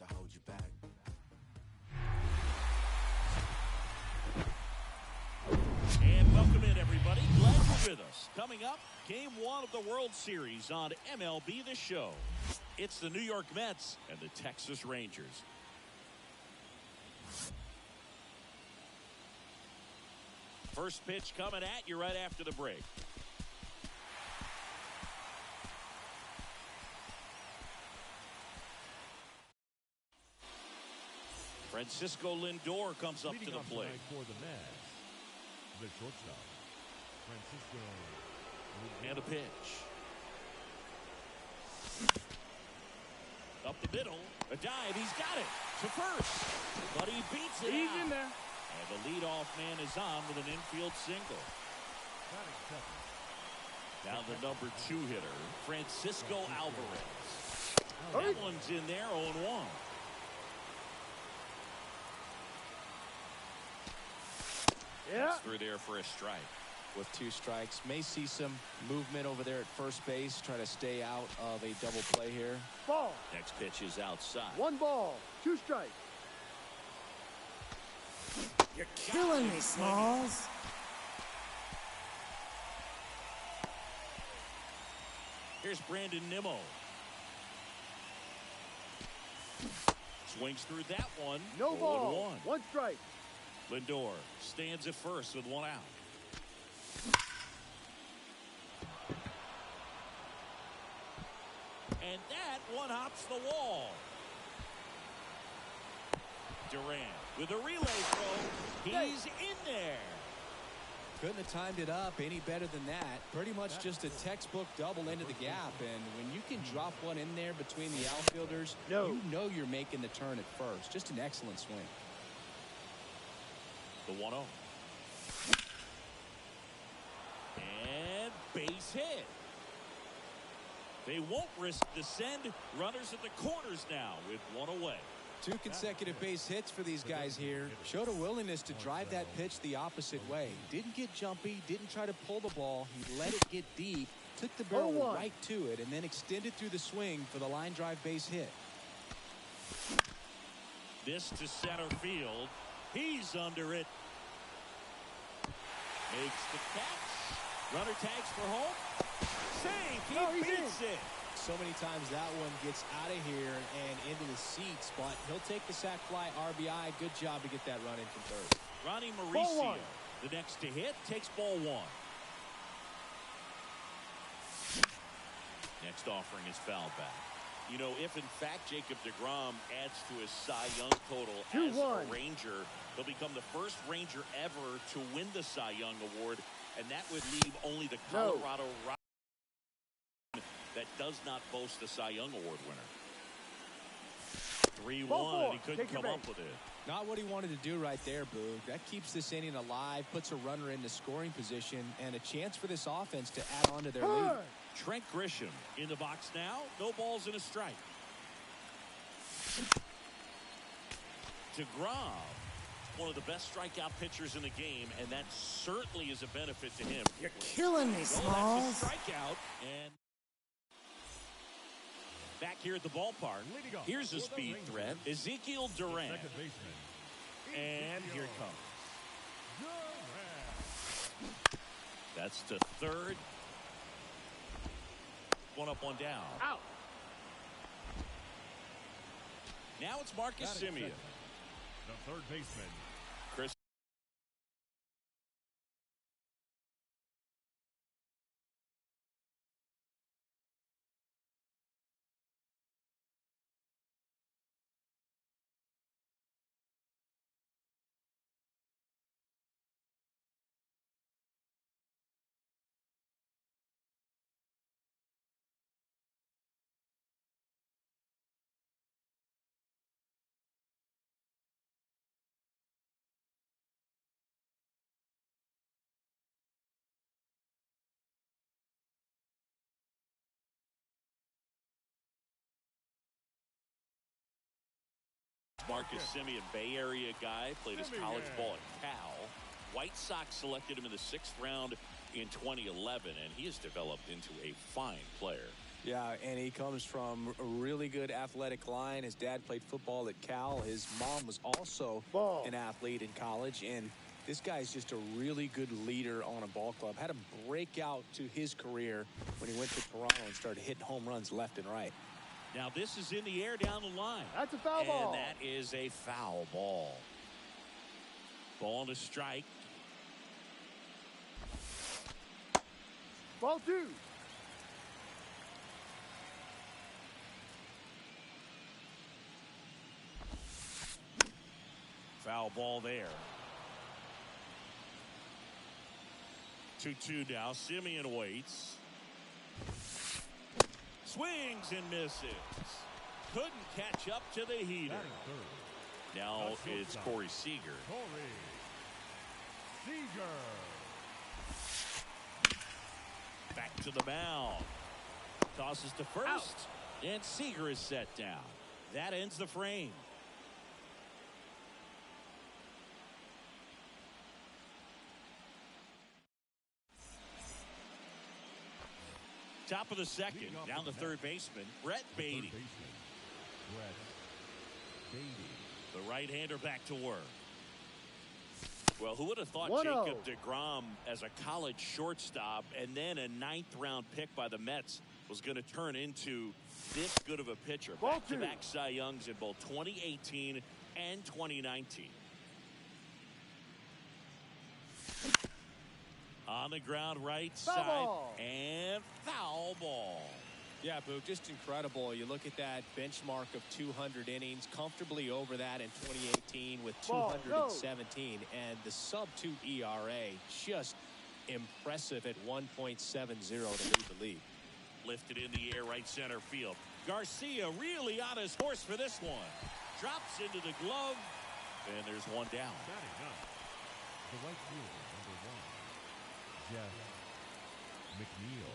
And welcome in, everybody. Glad you're with us. Coming up, Game 1 of the World Series on MLB The Show. It's the New York Mets and the Texas Rangers. First pitch coming at you right after the break. Francisco Lindor comes up to the plate. For the Mets, the shortstop, Francisco Lindor. And a pitch. Up the middle. A dive. He's got it. To first. But he beats it He's out. in there. And the leadoff man is on with an infield single. Now the number 2 hitter, Francisco Alvarez. That one's in there, 0-1. Yeah. That's through there for a strike. With 2 strikes, may see some movement over there at first base, try to stay out of a double play here. Ball. Next pitch is outside. 1 ball, 2 strikes. You're killing me, Smalls. Here's Brandon Nimmo. Swings through that one. No ball. 0-1. 1 strike. Lindor stands at first with 1 out. And that one hops the wall. Durant with a relay throw. He's in there. Couldn't have timed it up any better than that. Pretty much just a textbook double into the gap. And when you can drop one in there between the outfielders, you know you're making the turn at first. Just an excellent swing. The 1-0. And base hit. They won't risk the send. Runners at the corners now with 1 away. 2 consecutive base hits for these guys here. Showed a willingness to drive that pitch the opposite way. Didn't get jumpy, didn't try to pull the ball. He let it get deep, took the barrel right to it, and then extended through the swing for the line drive base hit. This to center field. He's under it. Makes the catch. Runner tags for home. Safe. He beats it. So many times that one gets out of here and into the seats, but he'll take the sac fly RBI. Good job to get that run in from third. Ronnie Mauricio, the next to hit, takes ball 1. Next offering is fouled back. You know, if in fact Jacob deGrom adds to his Cy Young total as a Ranger, he'll become the first Ranger ever to win the Cy Young Award, and that would leave only the Colorado Rockies that does not boast the Cy Young Award winner. 3-1, and he couldn't come up with it. Not what he wanted to do right there, Boog. That keeps this inning alive, puts a runner in the scoring position, and a chance for this offense to add on to their lead. Trent Grisham in the box now. No balls and a strike. DeGrom, one of the best strikeout pitchers in the game, and that certainly is a benefit to him. You're killing me, Smalls. Strikeout, and back here at the ballpark, here's a speed threat, Ezekiel Duran. And here it comes. That's to third. 1 up, 1 down. Out. Now it's Marcus Semien. The third baseman, Chris. Marcus Semien, Bay Area guy, played his college ball at Cal. White Sox selected him in the 6th round in 2011, and he has developed into a fine player. Yeah, and he comes from a really good athletic line. His dad played football at Cal. His mom was also an athlete in college. And this guy's just a really good leader on a ball club. Had a breakout to his career when he went to Toronto and started hitting home runs left and right. Now this is in the air down the line. That's a foul ball. And that is a foul ball. Ball to strike. Ball 2. Foul ball there. 2-2 now. Simeon waits. Swings and misses. Couldn't catch up to the heater. Now it's Corey Seager. Corey Seager. Back to the mound. Tosses to first. Out. And Seager is set down. That ends the frame. Top of the second. Down the third baseman, Brett Beatty. Brett Beatty. The right-hander back to work. Well, who would have thought 1-0. Jacob deGrom as a college shortstop and then a 9th-round pick by the Mets was going to turn into this good of a pitcher? Ball Back-to-back Cy Youngs in both 2018 and 2019. On the ground right Foul side ball. and foul ball. Yeah, Boog, just incredible. You look at that benchmark of 200 innings, comfortably over that in 2018 with 217, and the sub-2 ERA, just impressive at 1.70 to lead the league. Lifted in the air, right center field. Garcia really on his horse for this one. Drops into the glove, and there's one down. Batting up, the right fielder, number 1, Jeff McNeil.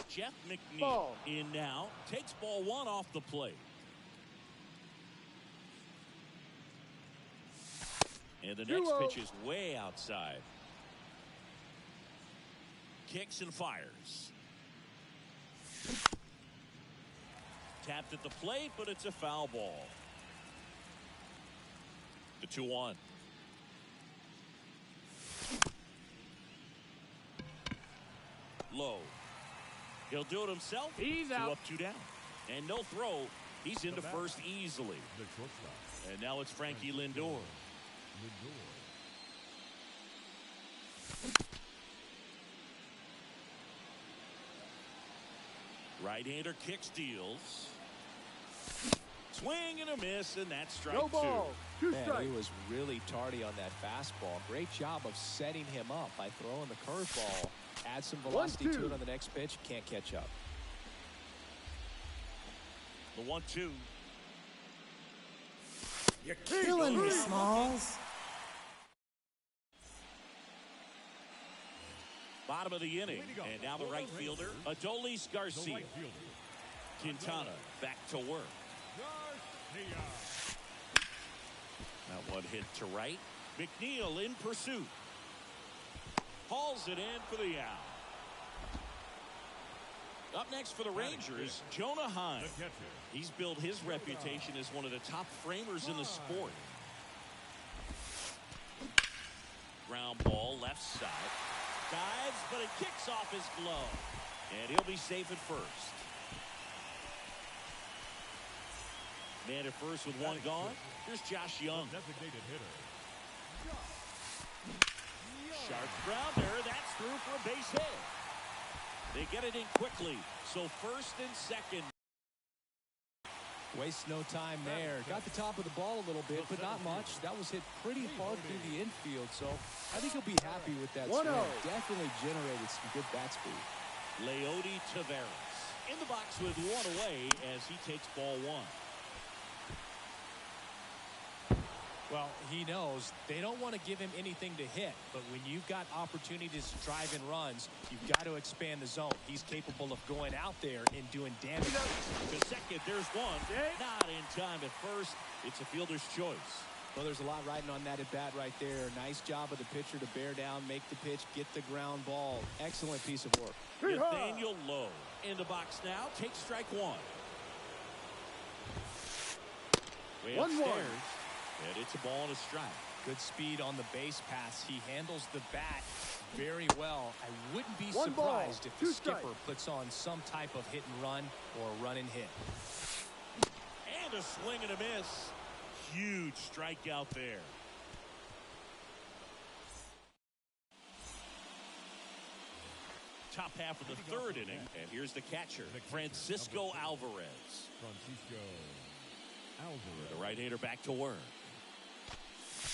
Jeff McNeil Ball. in now. Takes ball 1 off the plate. And the next 2-0. pitch is way outside. Kicks and fires. Tapped at the plate, but it's a foul ball. The 2-1. Low. He'll do it himself. He's 2 out. up, 2 down. And no throw. He's into batter. first easily. The shortstop, And now it's Frankie Lindor. Lindor. Right-hander kick steals. Swing and a miss, and that's strike No ball. 2 Man, strikes. he was really tardy on that fastball. Great job of setting him up by throwing the curveball. Add some velocity 1-2. to it on the next pitch. Can't catch up. The 1-2. You're killing me, Smalls. Bottom of the inning. Leading off And now the for right the fielder, Rangers, Adolis The Garcia. right fielder, Quintana back to work. Garcia. That one hit to right. McNeil in pursuit. Hauls it in for the out. Up next for the Rangers, Jonah Heim. The catcher, He's built his reputation as one of the top framers in the sport. Ground ball left side. Dives, but it kicks off his glove. And he'll be safe at first. Man at first with 1 gone. Here's Josh Young. designated hitter. Sharp grounder. That's through for a base hit. They get it in quickly. So first and second. Waste no time there. Got the top of the ball a little bit, but not much. That was hit pretty hard through the infield, so I think he'll be happy with that 1-0. swing. Definitely generated some good bat speed. Leody Taveras in the box with 1 away as he takes ball 1. Well, he knows they don't want to give him anything to hit, but when you've got opportunities to drive in runs, you've got to expand the zone. He's capable of going out there and doing damage. To second, there's one. Not in time at first. It's a fielder's choice. Well, there's a lot riding on that at bat right there. Nice job of the pitcher to bear down, make the pitch, get the ground ball. Excellent piece of work. Nathaniel Lowe in the box now. Takes strike one. Way upstairs, and it's a ball and a strike. Good speed on the base pass. He handles the bat very well. I wouldn't be surprised if the skipper puts on some type of hit and run or run and hit. And a swing and a miss. Huge strikeout there. Top half of the third inning, and here's the catcher, Francisco Alvarez. The right-hander back to work.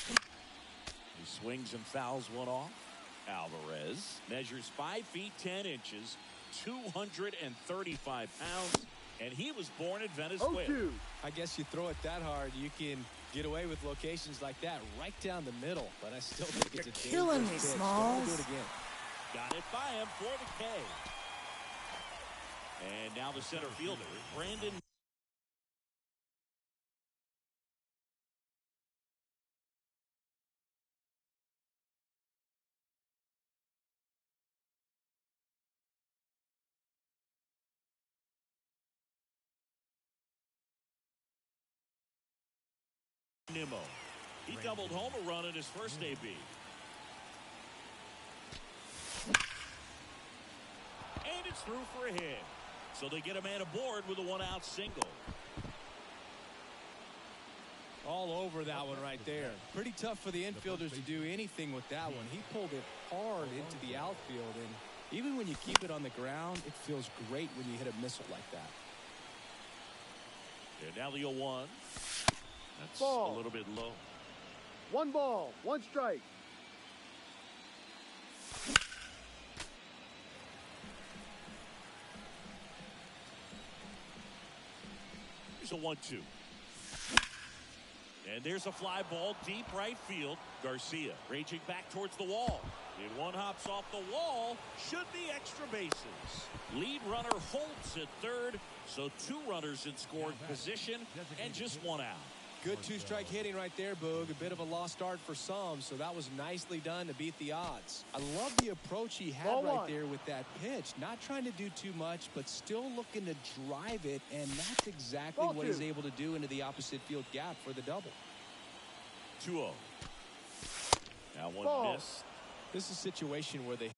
He swings and fouls one off. Alvarez measures 5 feet 10 inches, 235 pounds, and he was born in Venezuela. I guess you throw it that hard, you can get away with locations like that right down the middle, but I still think it's a killing me, Smalls. Do it again. Got it by him for the K. And now the center fielder, Brandon. Nimmo. He doubled home a run in his first AB. And it's through for a hit. So they get a man aboard with a one-out single. All over that one right there. Pretty tough for the infielders to do anything with that one. He pulled it hard into the outfield, and even when you keep it on the ground, it feels great when you hit a missile like that. And now the 0-1. That's ball. A little bit low. 1 ball, 1 strike. Here's a 1-2. And there's a fly ball deep right field. Garcia raging back towards the wall. And one hops off the wall. Should be extra bases. Lead runner Holtz at third. So 2 runners in scoring position and just 1 out. Good 2-strike hitting right there, Boog. A bit of a lost start for some, so that was nicely done to beat the odds. I love the approach he had right there with that pitch. Not trying to do too much, but still looking to drive it, and that's exactly what he's able to do into the opposite field gap for the double. 2-0. Now one miss. This is a situation where they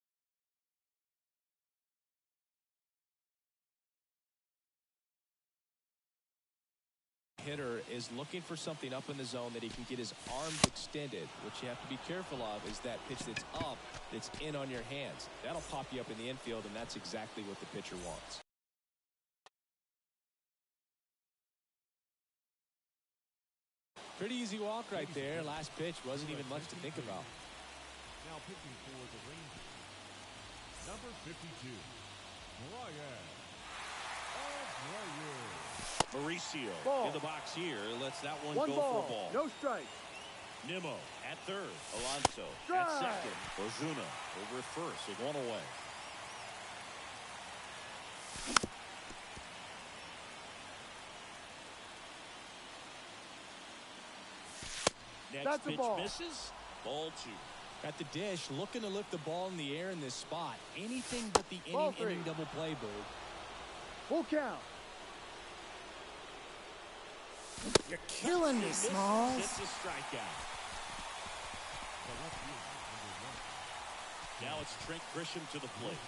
hitter is looking for something up in the zone that he can get his arms extended. What you have to be careful of is that pitch that's up, that's in on your hands. That'll pop you up in the infield, and that's exactly what the pitcher wants. Pretty easy walk right there. Last pitch wasn't even much to think about. Now pitching for the Rangers, number 52, Brian Abreu. Mauricio in the box here. Lets that one go ball, for a ball. No strike. Nimmo at third. Alonso at second. Ozuna over at first with 1 away. Next pitch misses. Ball 2. At the dish, looking to lift the ball in the air in this spot. Anything but the inning double play, Boog. Full count. You're killing me, Smalls. It's a strikeout. Now it's Trent Grisham to the plate.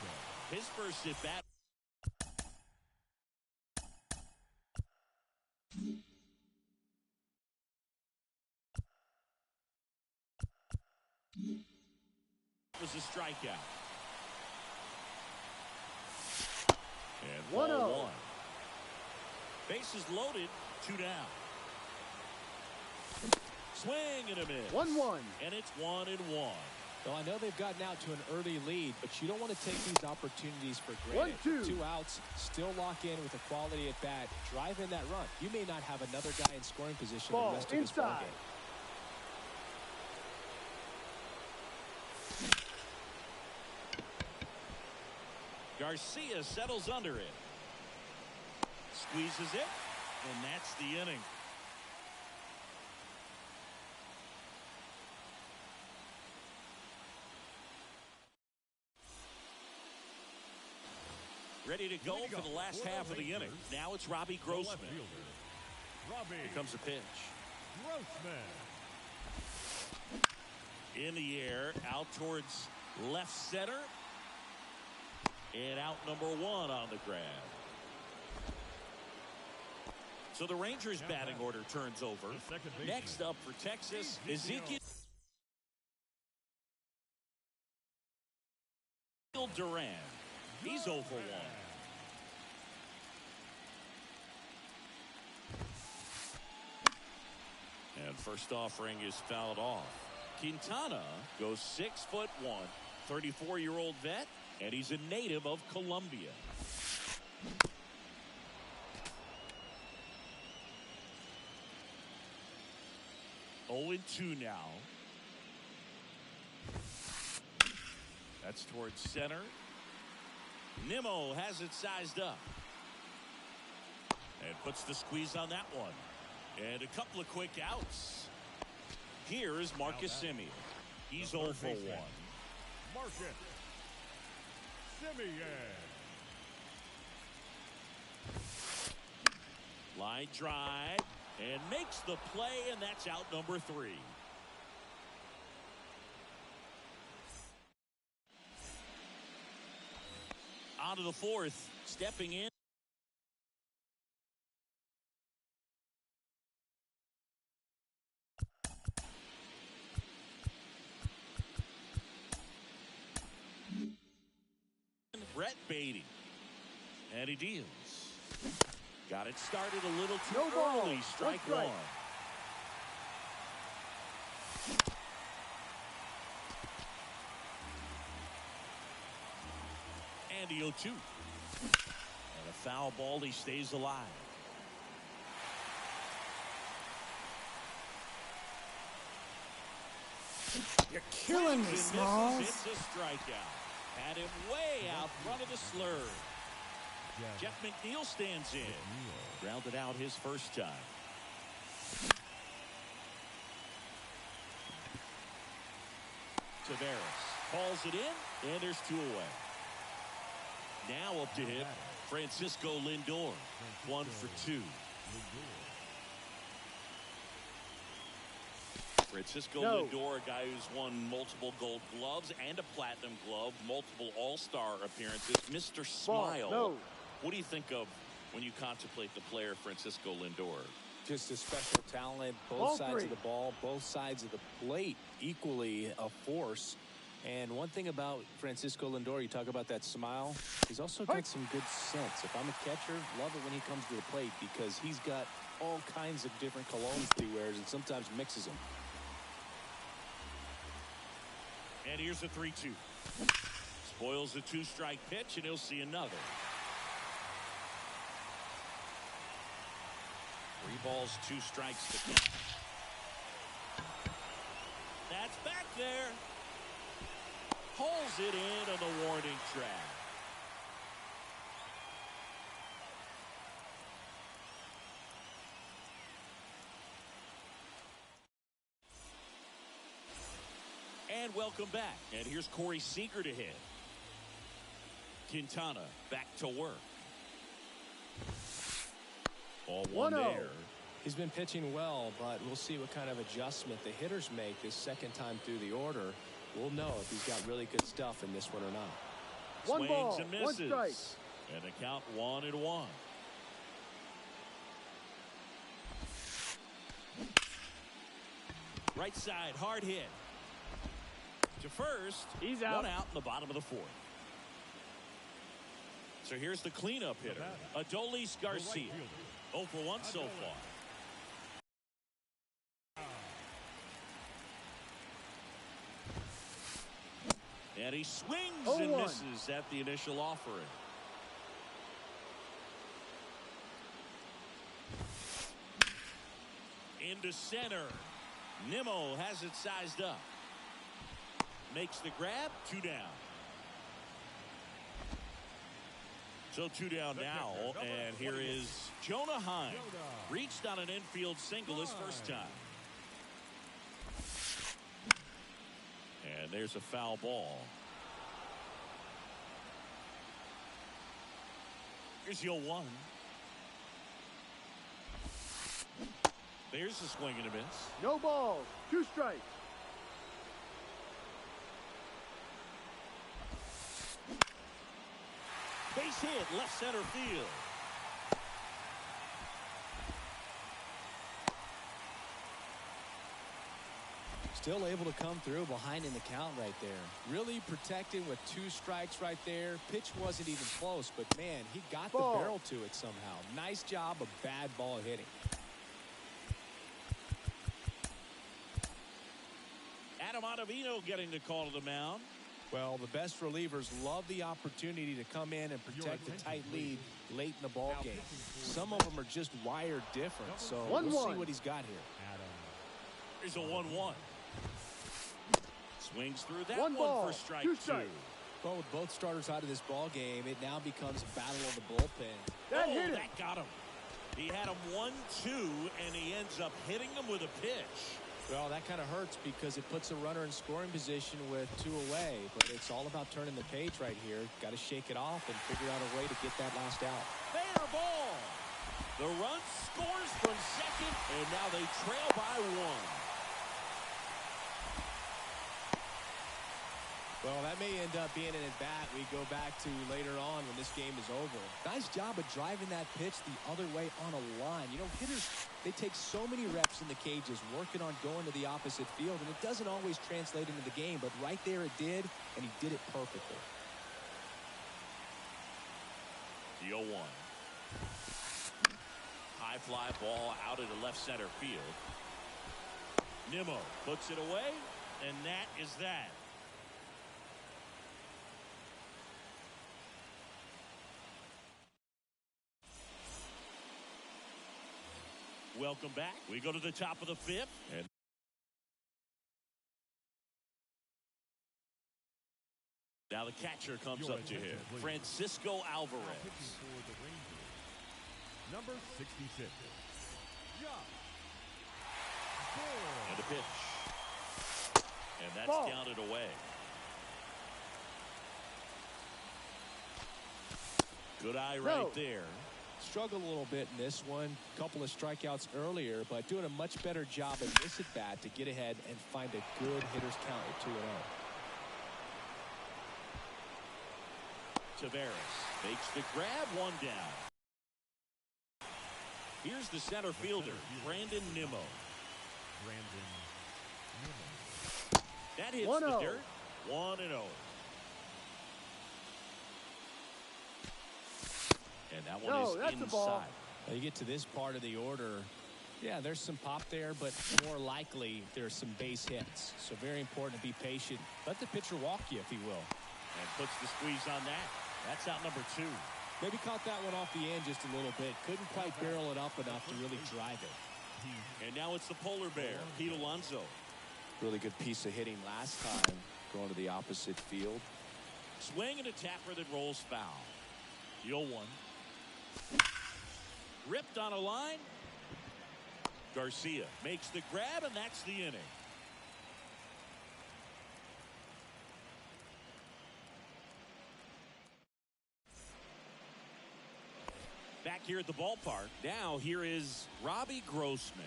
His first at bat. Was a strikeout. And 1-0. Bases loaded, 2 down. Swing and a miss. 1-1. And it's 1-1. Well, I know they've gotten out to an early lead, but you don't want to take these opportunities for granted. 1-2. 2 outs, still lock in with a quality at bat. Drive in that run. You may not have another guy in scoring position the rest of this ball game. Garcia settles under it. Squeezes it, and that's the inning. Ready to go for the last half of the inning. Now it's Robbie Grossman. Here comes the pitch. Grossman. In the air, out towards left center. And out number 1 on the grab. So the Rangers batting order turns over. Next up for Texas, Ezekiel Duran. He's 0 for 1. And first offering is fouled off. Quintana goes 6'1", 34-year-old vet, and he's a native of Colombia. Oh and 2 now. That's towards center. Nimmo has it sized up. And puts the squeeze on that one. And a couple of quick outs. Here is Marcus Semien. He's 0 for 1. Marcus Semien. Line drive. And makes the play, and that's out number 3. On to the 4th. Stepping in. Brett Beatty. And he deals. Got it started a little too No ball. early. Strike 1. And the 0-2. And a foul ball. He stays alive. You're killing me, Smalls. It's a strikeout. Had him way out front of the slurve. Jeff McNeil stands in. Grounded out his first time. Taveras calls it in, and there's 2 away. Now up to hit Francisco Lindor. 1 for 2. Francisco Lindor, a guy who's won multiple Gold Gloves and a Platinum Glove, multiple All-Star appearances. Mr. Smile. No. What do you think of when you contemplate the player Francisco Lindor? Just a special talent, both sides of the ball, both sides of the plate, equally a force. And one thing about Francisco Lindor, you talk about that smile, he's also got some good sense. If I'm a catcher, love it when he comes to the plate because he's got all kinds of different colognes that he wears and sometimes mixes them. And here's a 3-2. Spoils the 2-strike pitch, and he'll see another. 3 balls, 2 strikes to count. That's back there. Pulls it in on the warning track. And welcome back. And here's Corey Seager to hit. Quintana back to work. All 1 there. He's been pitching well, but we'll see what kind of adjustment the hitters make this second time through the order. We'll know if he's got really good stuff in this one or not. 1 ball, Swings and 1 misses. strike. And a count 1-1. Right side, hard hit. To first. He's out. 1 out in the bottom of the 4th. So here's the cleanup hitter, Adolis Garcia. 0 for 1 so far. And he swings and misses at the initial offering. Into center. Nimmo has it sized up. Makes the grab. 2 down. So 2 down now, and here is Jonah Heim. Reached on an infield single his first time. And there's a foul ball. Here's your 1. There's a swing and a miss. No balls. 2 strikes. Base hit, left center field. Still able to come through behind in the count right there. Really protected with 2 strikes right there. Pitch wasn't even close, but man, he got the barrel to it somehow. Nice job of bad ball hitting. Adam Ottavino getting the call to the mound. Well, the best relievers love the opportunity to come in and protect a tight lead late in the ball game. Some of them are just wired different, so we'll see what he's got here. Here's a 1-1. Swings through that 1 ball, for strike 2 2. strikes. Well, with both starters out of this ball game, it now becomes a battle of the bullpen. That hit him. That got him. He had him 1-2, and he ends up hitting him with a pitch. Well, that kind of hurts because it puts a runner in scoring position with 2 away. But it's all about turning the page right here. Got to shake it off and figure out a way to get that last out. Fair ball. The run scores from second, and now they trail by 1. Well, that may end up being an at-bat we go back to later on when this game is over. Nice job of driving that pitch the other way on a line. You know, hitters, they take so many reps in the cages working on going to the opposite field, and it doesn't always translate into the game, but right there it did, and he did it perfectly. The 0-1. High fly ball out into left center field. Nimmo puts it away, and that is that. Welcome back. We go to the top of the 5th. And now the catcher comes up to him. Francisco Alvarez. Number 66. And a pitch. And that's Ball. down and away. Good eye right there. Struggled a little bit in this one. Couple of strikeouts earlier, but doing a much better job at this at bat to get ahead and find a good hitter's count at 2-0. Taveras makes the grab, 1 down. Here's the center fielder, Brandon Nimmo. That hits the dirt. 1-0. And that one is that's inside. a ball. Well, you get to this part of the order. Yeah, there's some pop there, but more likely there's some base hits. So very important to be patient. Let the pitcher walk you, if he will. And puts the squeeze on that. That's out number 2. Maybe caught that one off the end just a little bit. Couldn't quite barrel it up enough to really drive it. And now it's the polar bear, Pete Alonso. Really good piece of hitting last time, going to the opposite field. Swing and a tapper that rolls foul. The 0-1. Ripped on a line. Garcia makes the grab, and that's the inning. Back here at the ballpark. Now here is Robbie Grossman.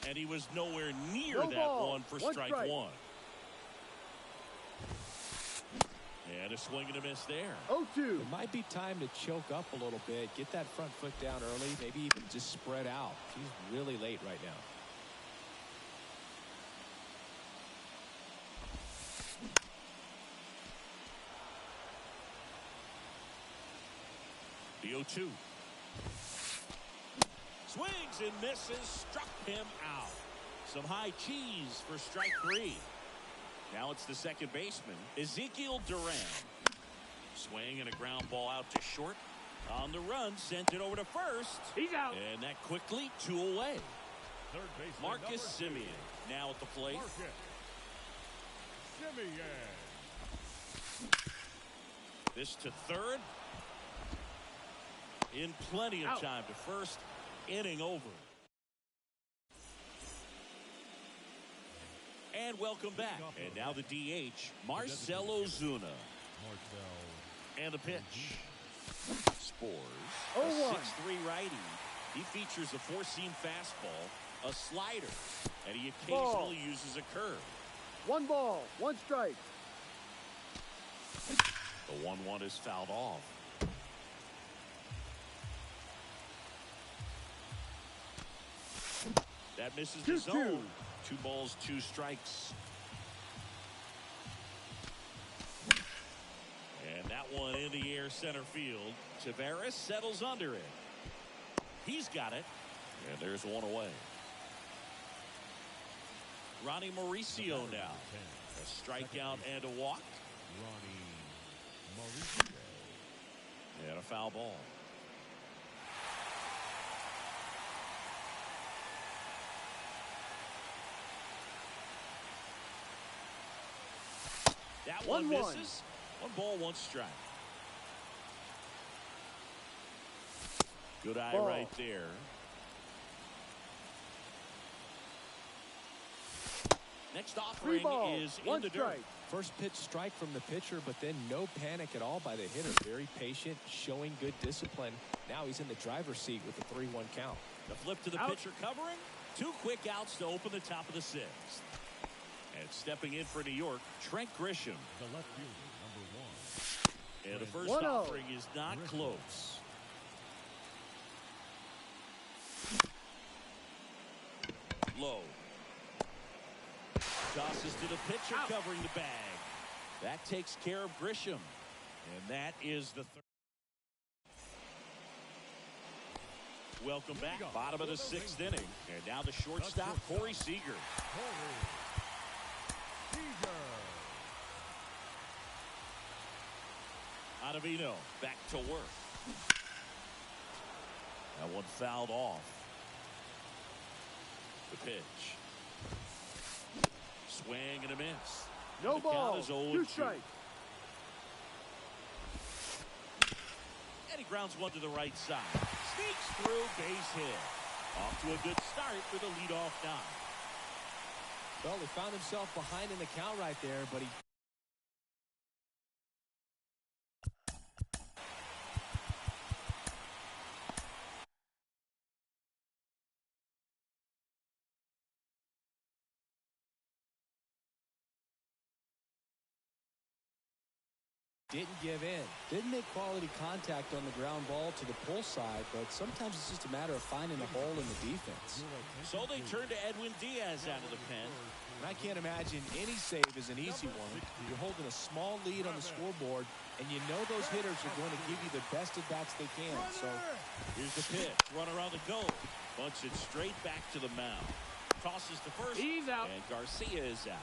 And he was nowhere near that one for strike 1. And a swing and a miss there. 0-2. It might be time to choke up a little bit. Get that front foot down early. Maybe even just spread out. He's really late right now. The 0-2. Swings and misses. Struck him out. Some high cheese for strike 3. Now it's the second baseman, Ezekiel Duran. Swing and a ground ball out to short. On the run, sent it over to first. He's out. And that quickly 2 away. Third baseman, Marcus Semien now at the plate. Semien. This to third. In plenty of time to first. Inning over. And welcome back. And now the DH, Marcell Ozuna. And the pitch. Spores, a 0-1. 6'3" righty. He features a four-seam fastball, a slider, and he Ball. occasionally uses a curve. 1 ball, 1 strike. The 1-1 is fouled off. That misses the 2-2. zone. 2 balls, 2 strikes. And that one in the air center field. Taveras settles under it. He's got it. And there's one away. Ronnie Mauricio now. A strikeout and a walk. Ronnie Mauricio. And a foul ball. That one 1-1. misses. 1 ball, 1 strike. Good eye Ball. right there. Next offering 3 balls, is in 1 the dirt. strike. First pitch strike from the pitcher, but then no panic at all by the hitter. Very patient, showing good discipline. Now he's in the driver's seat with the 3-1 count. The flip to the Out. pitcher covering. 2 quick outs to open the top of the 6th. And stepping in for New York, Trent Grisham. The left fielder, number 1. And the first 1-0. offering is not close. Low. Tosses to the pitcher covering the bag. That takes care of Grisham. And that is the third. Welcome back. Bottom of the 6th inning. And now the shortstop, Corey Seager. Corey Seager. Ottavino back to work. That one fouled off. The pitch. Swing and a miss. No The ball, count is 0-2. 2 strikes. And he grounds one to the right side. Sneaks through, base hit. Off to a good start for the leadoff knock. Well, he found himself behind in the count right there, but he didn't give in. Didn't make quality contact on the ground ball to the pull side, but sometimes it's just a matter of finding a hole in the defense. So they turn to Edwin Diaz out of the pen. And I can't imagine any save is an easy one. You're holding a small lead on the scoreboard, and you know those hitters are going to give you the best at-bats they can. So Here's the pitch. Runner on the go. Bunts it straight back to the mound. Tosses to first. He's out. And Garcia is out.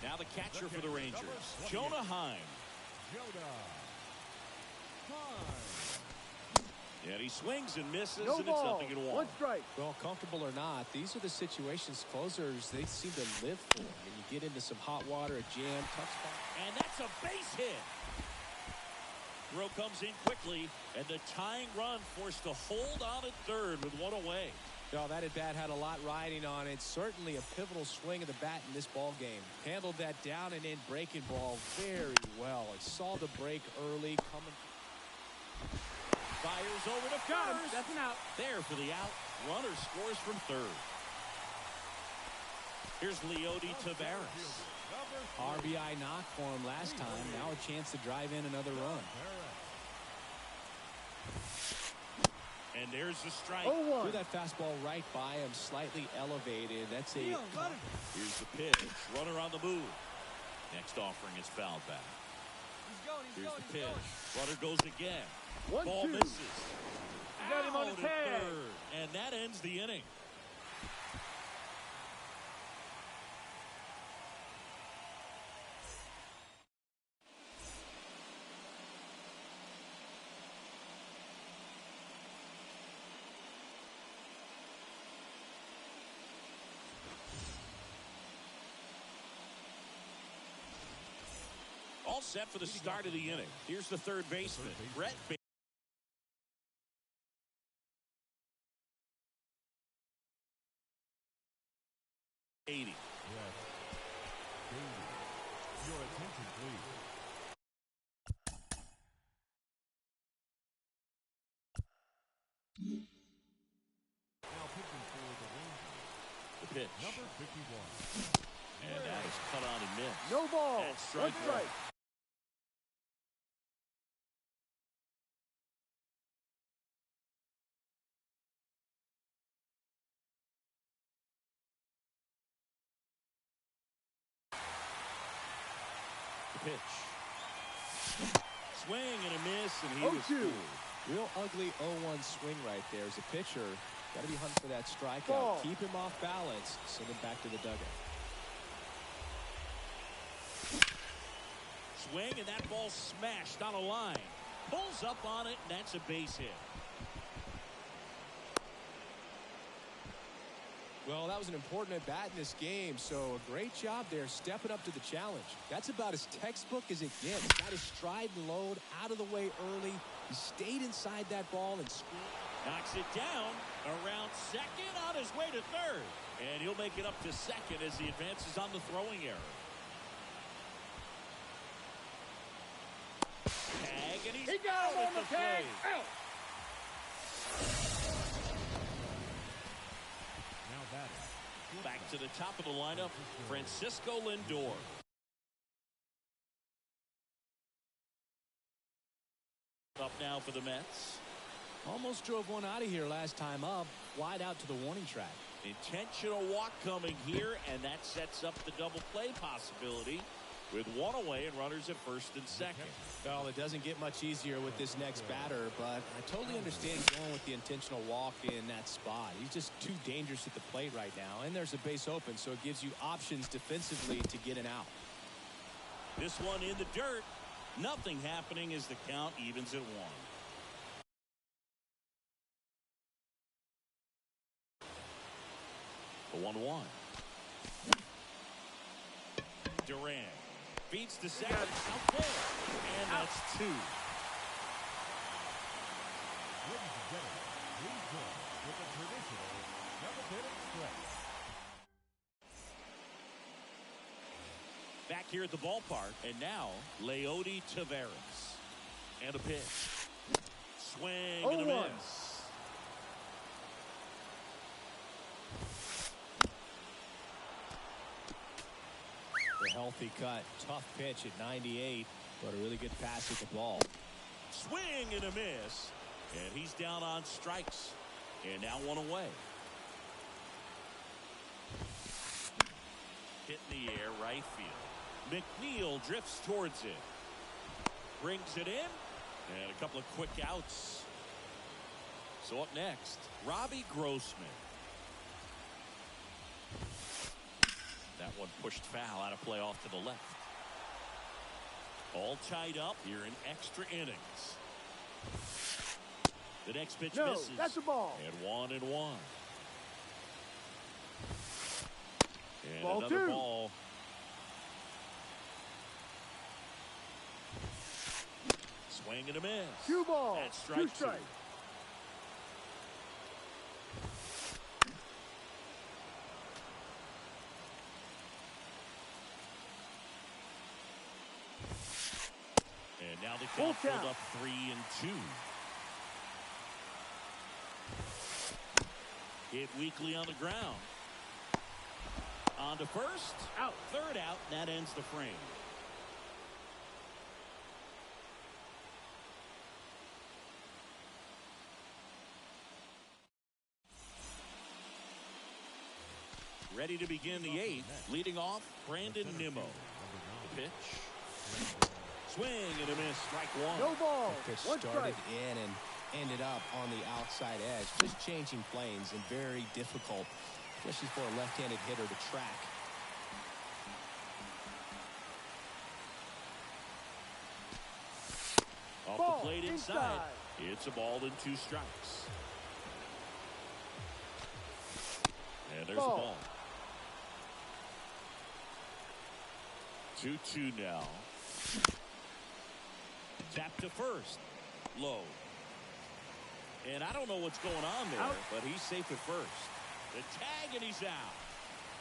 Now the catcher for the Rangers, Jonah Heim. Jonah Heim. And he swings and misses, No and ball, it's 0-1. 1 strike. well, comfortable or not, these are the situations closers they seem to live for. When you get into some hot water, a jam, tough spot. And that's a base hit. Throw comes in quickly, and the tying run forced to hold on at third with 1 away. Oh, that at-bat had a lot riding on it. Certainly a pivotal swing of the bat in this ball game. Handled that down and in breaking ball very well. It saw the break early coming. Fires over to Got him. first. That's an out. There for the out. Runner scores from third. Here's Leody Taveras. RBI knock for him last time. Now a chance to drive in another run. And there's the strike. 0-1. Threw that fastball right by him, slightly elevated. That's a Here's the pitch. Runner on the move. Next offering is fouled back. Here's the pitch. Runner goes again. 1-2. Ball misses. Got him on Out his at head. third. And that ends the inning. All set for the start of the inning. Here's the third baseman, Brett Baty. Your attention, please. pitch. Number 51. And that is cut on and missed. No ball. And One strike. The pitch. Swing and a miss, and he was 0-2. fooled. Real ugly 0-1 swing right there. As a pitcher, got to be hunting for that strikeout. Ball. Keep him off balance. Send him back to the dugout. Swing, and that ball smashed on a line. Pulls up on it, and that's a base hit. Well, that was an important at-bat in this game, so a great job there stepping up to the challenge. That's about as textbook as it gets. Got his stride and load out of the way early. He stayed inside that ball and scored. Knocks it down around second on his way to third. And he'll make it up to second as he advances on the throwing error. Tag, and he's He got him out on the at tag. plate. Out. Now batting. Back to the top of the lineup, Francisco Lindor. Up now for the Mets. Almost drove one out of here last time up. Wide out to the warning track. Intentional walk coming here, and that sets up the double play possibility with one away and runners at first and second. Well, it doesn't get much easier with this next batter, but I totally understand going with the intentional walk in that spot. He's just too dangerous at the plate right now, and there's a base open, so it gives you options defensively to get an out. This one in the dirt. Nothing happening as the count evens at 1. The 1-1. Duran feeds to second. Out there. And that's 2. Ladies and gentlemen, please join with the traditional double hit stretch. Back here at the ballpark. And now, Leody Taveras. And a pitch. Swing and a 0-1. miss. The healthy cut. Tough pitch at 98, but a really good pass at the ball. Swing and a miss. And he's down on strikes. And now 1 away. Hit in the air, right field. McNeil drifts towards it. Brings it in. And a couple of quick outs. So up next, Robbie Grossman. That one pushed foul out of play off to the left. All tied up here in extra innings. The next pitch No, misses. that's a ball. And 1-1. And Ball another 2. ball. Swing and a miss. 2 balls. That's 2 strike 2. strikes. And now the Full count filled count. up 3-2. Hit weakly on the ground. On to first. Out. Third out. And that ends the frame. Ready to begin the 8th. Leading off, Brandon Nimmo. The pitch. Swing and a miss. Strike 1. No ball. Pitch 1 started strike. in and ended up on the outside edge. Just changing planes and very difficult, especially for a left-handed hitter to track. Off Ball the plate inside. inside. It's a ball and 2 strikes. And there's Ball. a ball. 2-2 now. Tap to first. Low. And I don't know what's going on there, Out. but he's safe at first. The tag, and he's out.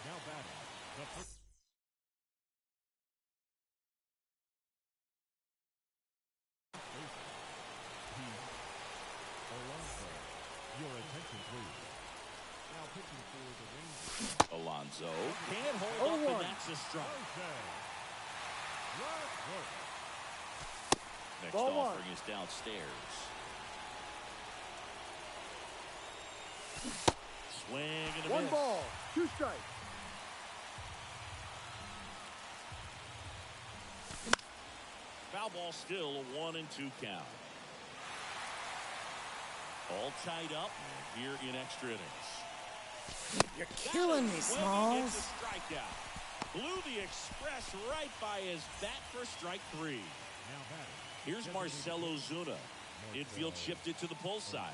Now batting. The first. Your attention, please. Now pitching for the Rangers. Alonso Ball offering one. is downstairs. Swing and a One miss. ball, 2 strikes. Foul ball still, a 1-2 count. All tied up here in extra innings. You're killing me, Smalls. Gets a strikeout. Blew the express right by his bat for strike 3. Now batting. Here's Marcelo Zuna. Infield shifted to the pull side.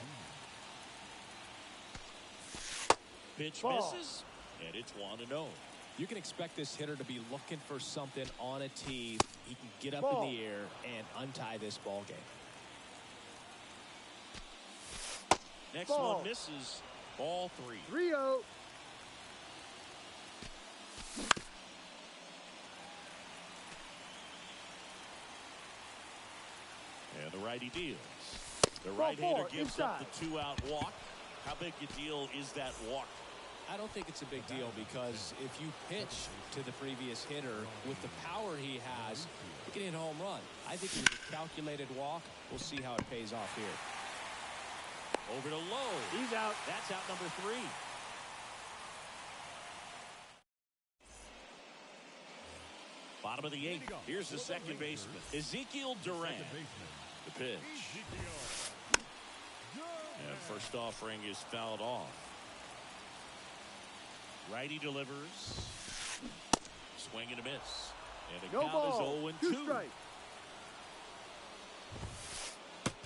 Pitch Ball. misses, and it's 1-0. You can expect this hitter to be looking for something on a tee. He can get up Ball. in the air and untie this ball game. Next Ball. one misses. Ball 3. 3-0. And the righty deals. The Ball right-hander 4, gives up inside. the 2-out walk. How big a deal is that walk? I don't think it's a big deal because if you pitch to the previous hitter with the power he has, you can hit a home run. I think it's a calculated walk. We'll see how it pays off here. Over to Lowe. He's out. That's out number 3. Bottom of the 8th. Here's the second baseman, Ezekiel Duran. Second baseman. The pitch. Ezekiel. And first offering is fouled off. Righty delivers. Swing and a miss. And the No count ball, is 2 0-2. strikes.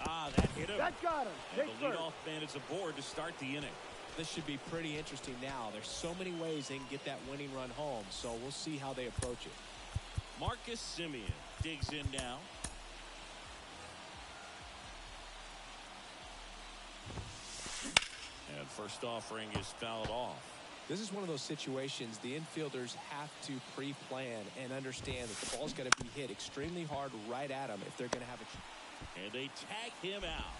Ah, that hit him. That got him. And Take the first. leadoff man is aboard to start the inning. This should be pretty interesting now. There's so many ways they can get that winning run home, so we'll see how they approach it. Marcus Semien digs in now. And first offering is fouled off. This is one of those situations the infielders have to pre-plan and understand that the ball's got to be hit extremely hard right at them if they're going to have a... And they tag him out.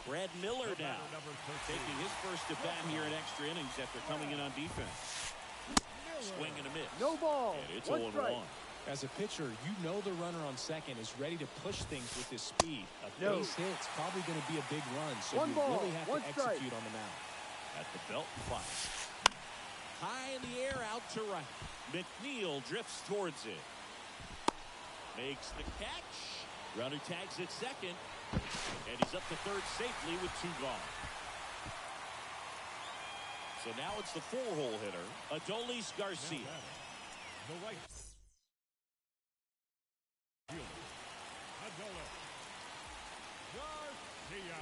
Brad Miller now Number 13. taking his first at bat here in extra innings after coming in on defense. Swing and a miss. No ball. And it's 1 0-1. strike. As a pitcher, you know the runner on second is ready to push things with his speed. A No. base hit's probably going to be a big run, so 1 you ball, really have 1 to strike. execute on the mound. At the belt fly. High in the air, out to right. McNeil drifts towards it. Makes the catch. Runner tags at second. And he's up to third safely with 2 gone. So now it's the 4-hole hitter, Adolis Garcia. Now batting. The right. Fielder. Adolis. Garcia.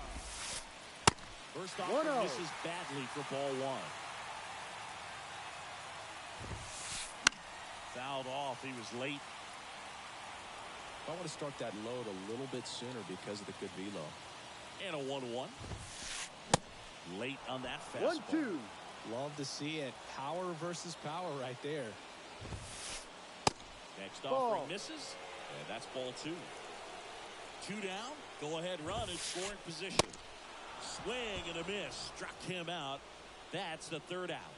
First offer 1-0. misses badly for ball 1. Fouled off. He was late. I want to start that load a little bit sooner because of the good velo. And a 1-1. Late on that fastball. 1-2. Love to see it. Power versus power right there. Next Ball. offering misses. And that's ball 2. 2 down. Go ahead run in scoring position. Swing and a miss. Struck him out. That's the 3rd out.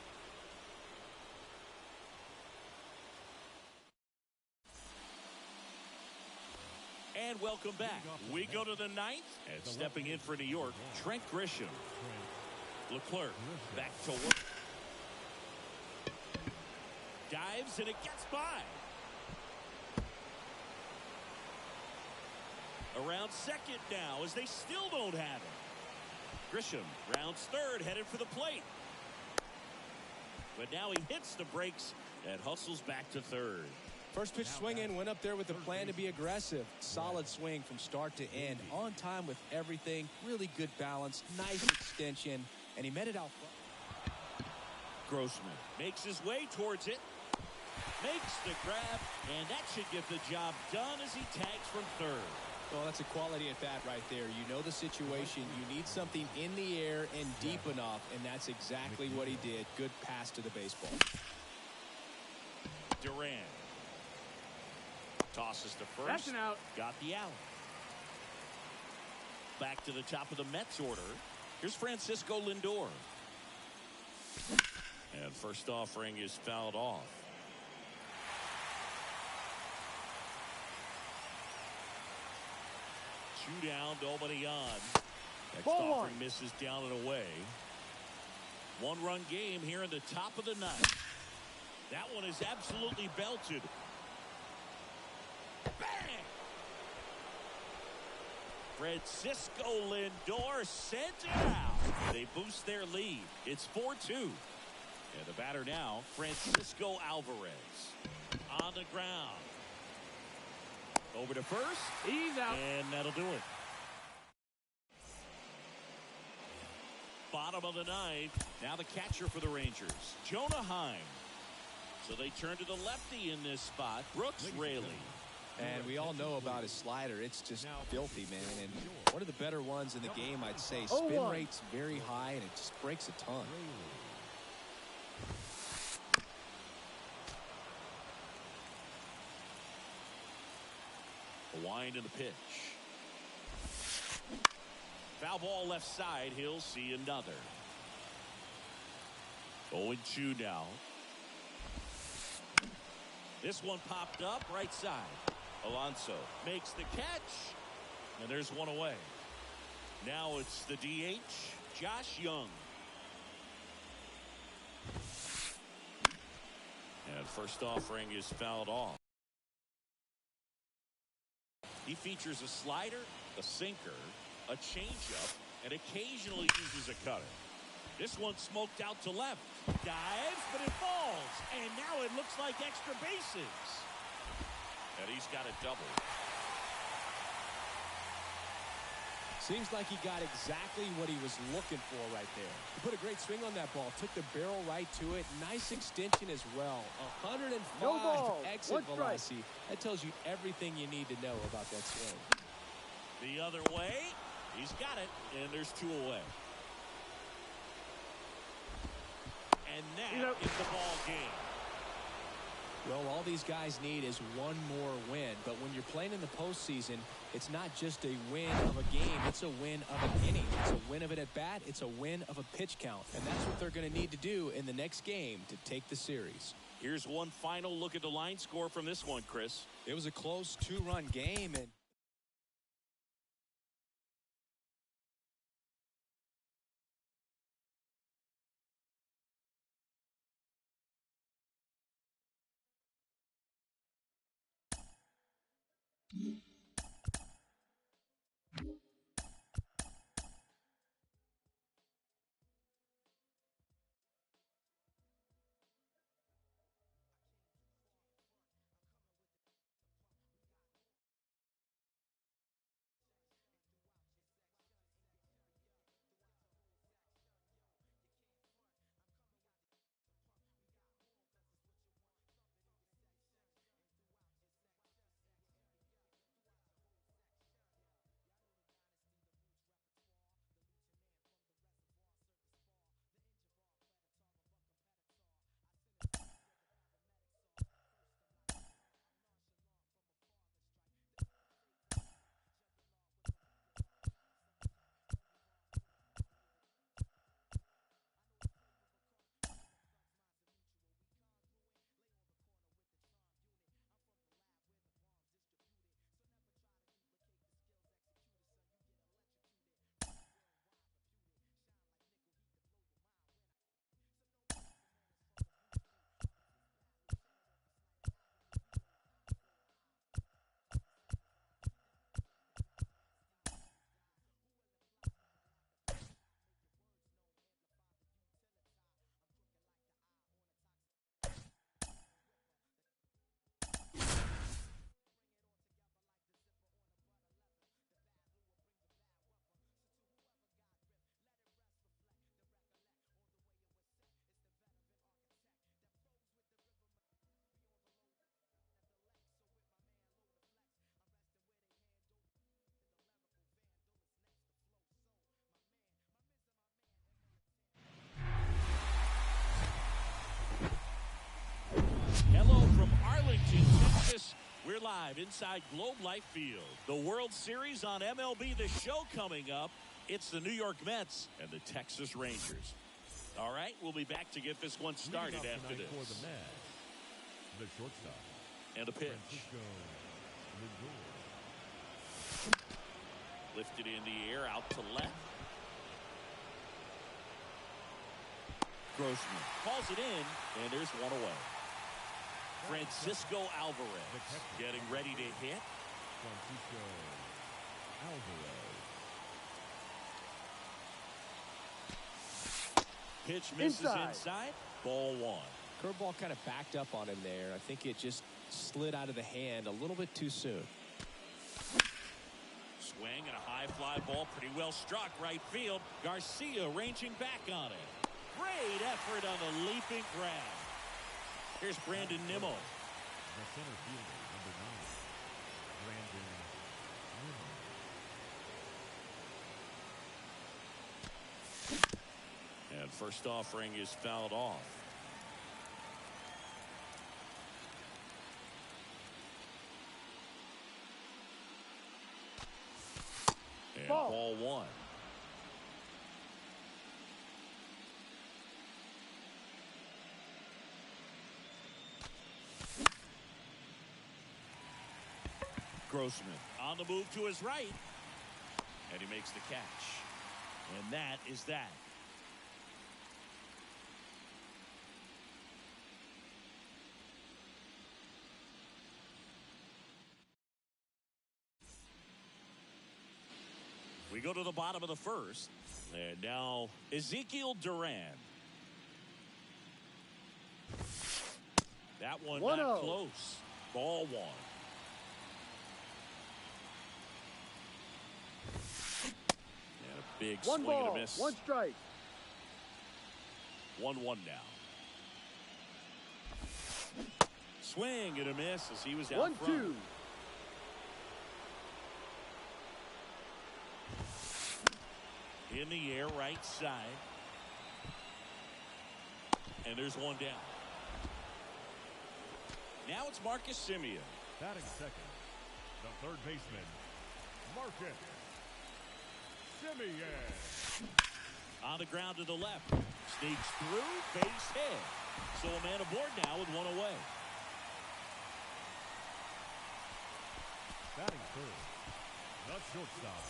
And welcome back. We go to the 9th. And stepping in for New York, Trent Grisham. Leclerc back to work. Dives and it gets by. Around second now as they still don't have it. Grisham rounds third, headed for the plate. But now he hits the brakes and hustles back to third. First pitch swing in, went up there with the plan to be aggressive. Solid swing from start to end. On time with everything. Really good balance. Nice extension. And he met it out front. Grossman makes his way towards it. Makes the grab. And that should get the job done as he tags from third. Well, that's a quality at bat right there. You know the situation. You need something in the air and deep enough. And that's exactly what he did. Good pass to the baseball. Duran tosses to first. That's an out. Got the out. Back to the top of the Mets order. Here's Francisco Lindor. And first offering is fouled off. Two down, nobody on. Next Ball offering one. misses down and away. One-run game here in the top of the ninth. That one is absolutely belted. Bang! Francisco Lindor sent it out. They boost their lead. It's 4-2. And the batter now, Francisco Alvarez. On the ground. Over to first. He's out. And that'll do it. Bottom of the ninth. Now the catcher for the Rangers, Jonah Heim. So they turn to the lefty in this spot, Brooks Raley. And we all know about his slider. It's just filthy, man. And one of the better ones in the game, I'd say. Spin rate's very high, and it just breaks a ton. A wind in the pitch. Foul ball left side. He'll see another. 0-2 now. This one popped up right side. Alonso makes the catch. And there's one away. Now it's the DH, Josh Young. And first offering is fouled off. He features a slider, a sinker, a changeup, and occasionally uses a cutter. This one smoked out to left. Dives, but it falls. And now it looks like extra bases. And he's got a double. Seems like he got exactly what he was looking for right there. He put a great swing on that ball. Took the barrel right to it. Nice extension as well. 105 No ball. exit One strike. velocity. That tells you everything you need to know about that swing. The other way. He's got it. And there's two away. And that is the ball game. Well, all these guys need is one more win. But when you're playing in the postseason, it's not just a win of a game. It's a win of an inning. It's a win of an at-bat. It's a win of a pitch count. And that's what they're going to need to do in the next game to take the series. Here's one final look at the line score from this one, Chris. It was a close two-run game. And We're live inside Globe Life Field. The World Series on MLB The Show coming up. It's the New York Mets and the Texas Rangers. All right, we'll be back to get this one started after this. For the Mets, the shortstop. And a pitch. Francisco Lindor. Lifted in the air, out to left. Grossman calls it in, and there's one away. Francisco Alvarez getting ready to hit. Francisco Alvarez. Pitch misses inside. Ball one. Curveball kind of backed up on him there. I think it just slid out of the hand a little bit too soon. Swing and a high fly ball, pretty well struck right field. Garcia ranging back on it. Great effort on the leaping grab. Here's Brandon Nimmo. The center fielder, number 9, Brandon Nimmo. And first offering is fouled off. And ball one. Grossman on the move to his right. And he makes the catch. And that is that. We go to the bottom of the first. And now Ezekiel Duran. That one not close. Ball one. And a big swing and a miss. 1 strike. 1-1 now. Swing and a miss as he was out front. 1-2. In the air, right side. And there's one down. Now it's Marcus Semien. Batting second, the third baseman, Marcus Semien. On the ground to the left. Sneaks through, base hit. So a man aboard now with one away. Batting third, the shortstop.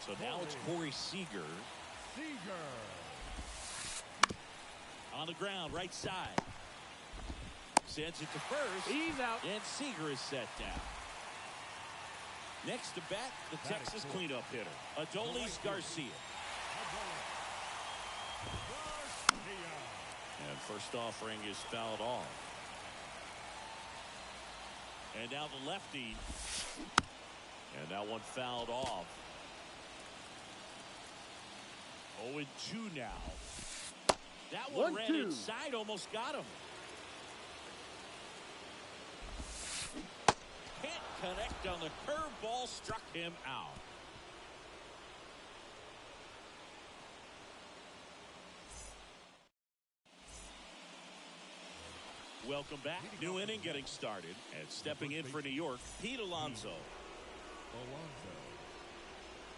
So now it's Corey Seager. Seager. On the ground, right side. Sends it to first. He's out. And Seager is set down. Next to bat, the Texas cleanup hitter, Adolis Garcia. And first offering is fouled off. And now the lefty. And that one fouled off. 0-2 now. That one ran inside, almost got him. Can't connect on the curveball, struck him out. Welcome back. New inning getting started. And stepping in for New York, Pete Alonso.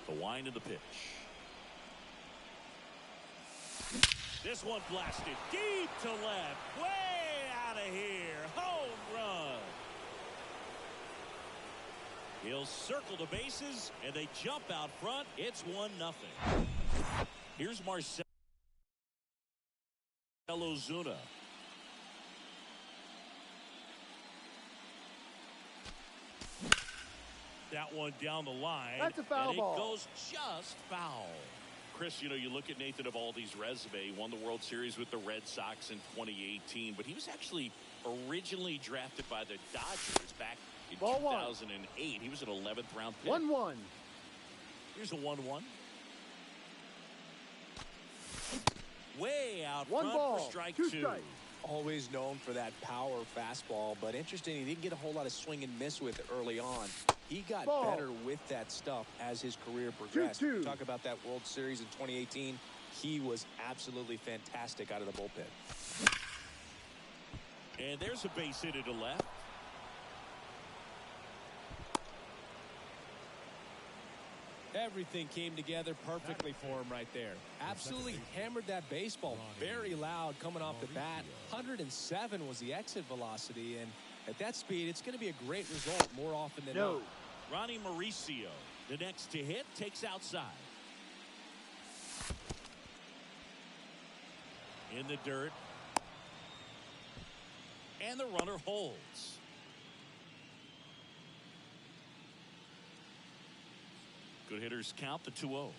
The wind of the pitch. This one blasted deep to left. Way out of here. Home run. He'll circle the bases, and they jump out front. It's 1-0. Here's Marcell Ozuna. That one down the line. That's a foul ball. And it goes just foul. Chris, you know, you look at Nathan Eovaldi's resume. He won the World Series with the Red Sox in 2018, but he was actually originally drafted by the Dodgers back in 2008. He was an 11th round pick. 1-1. Here's a 1-1. Way out One front ball, for strike 2 two. strikes. Always known for that power fastball, but interesting, he didn't get a whole lot of swing and miss with it early on. He got better with that stuff as his career progressed. 2-2. Talk about that World Series in 2018. He was absolutely fantastic out of the bullpen. And there's a base hit to left. Everything came together perfectly for him right there. Absolutely hammered that baseball very loud coming off the bat. 107 was the exit velocity, and at that speed, it's going to be a great result more often than not. Ronnie Mauricio The next to hit takes outside. In the dirt. And the runner holds. Good hitters count the 2-0.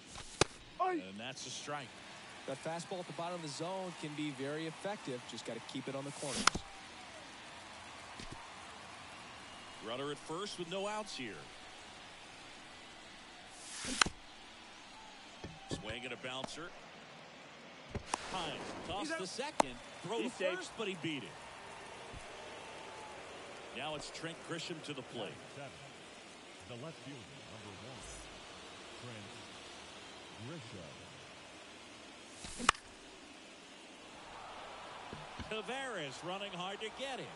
And that's a strike. That fastball at the bottom of the zone can be very effective. Just got to keep it on the corners. Runner at first with no outs here. Swing and a bouncer. Hines tossed the second. Throw to first, but he beat it. Now it's Trent Grisham to the plate. The left fielder, number 1, Trent Grisham. Tavares running hard to get him.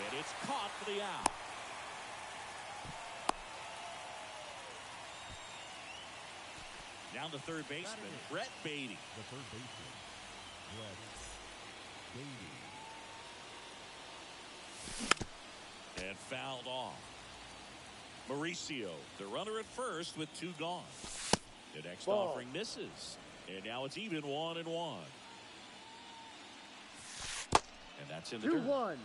And it's caught for the out. Down the third baseman, Brett Beatty. The third baseman, Brett Beatty. And fouled off. Mauricio, the runner at first with 2 gone. The next offering misses. And now it's even 1-1. And that's in the dirt. 2-1.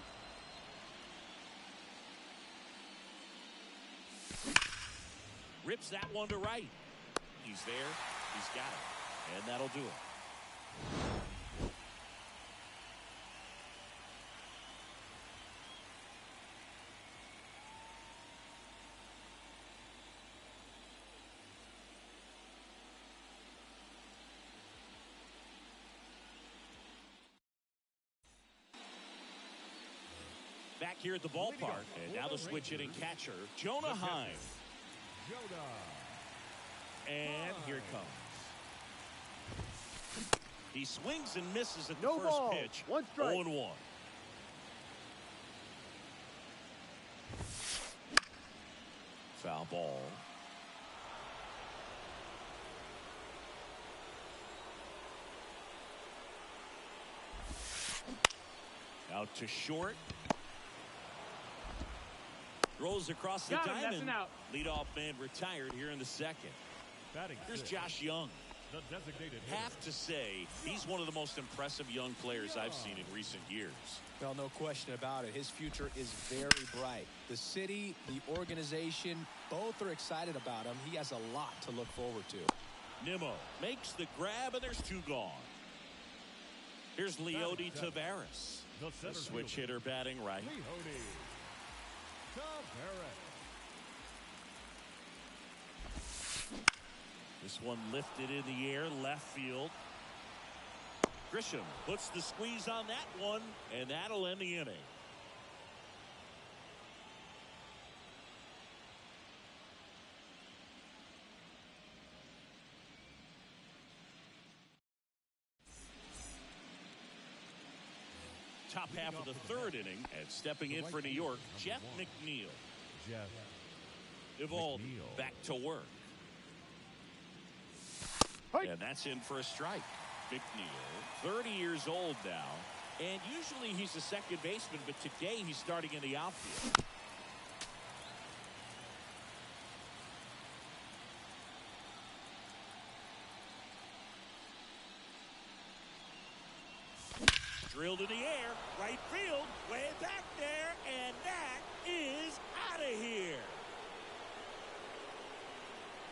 Rips that one to right. He's there. He's got it. And that'll do it. Back here at the ballpark. And now the switch hitting catcher, Jonah Heim. And here it comes. He swings and misses at the first ball. pitch. 1 strike. 0-1. Foul ball. Out to short. Rolls across the diamond. Leadoff man retired here in the second. Here's Josh Young. The designated Have to say, he's one of the most impressive young players I've seen in recent years. Well, no question about it. His future is very bright. The city, the organization, both are excited about him. He has a lot to look forward to. Nimmo makes the grab, and there's 2 gone. Here's Leody Tavares. The switch hitter batting right. Leody Tavares. This one lifted in the air, left field. Grisham puts the squeeze on that one, and that'll end the inning. Top half of the 3rd inning, and stepping in for New York, Jeff McNeil. Evaldi back to work. And that's in for a strike. McNeil, 30 years old now, and usually he's a second baseman, but today he's starting in the outfield. Drilled in the air, right field, way back there, and that is out of here.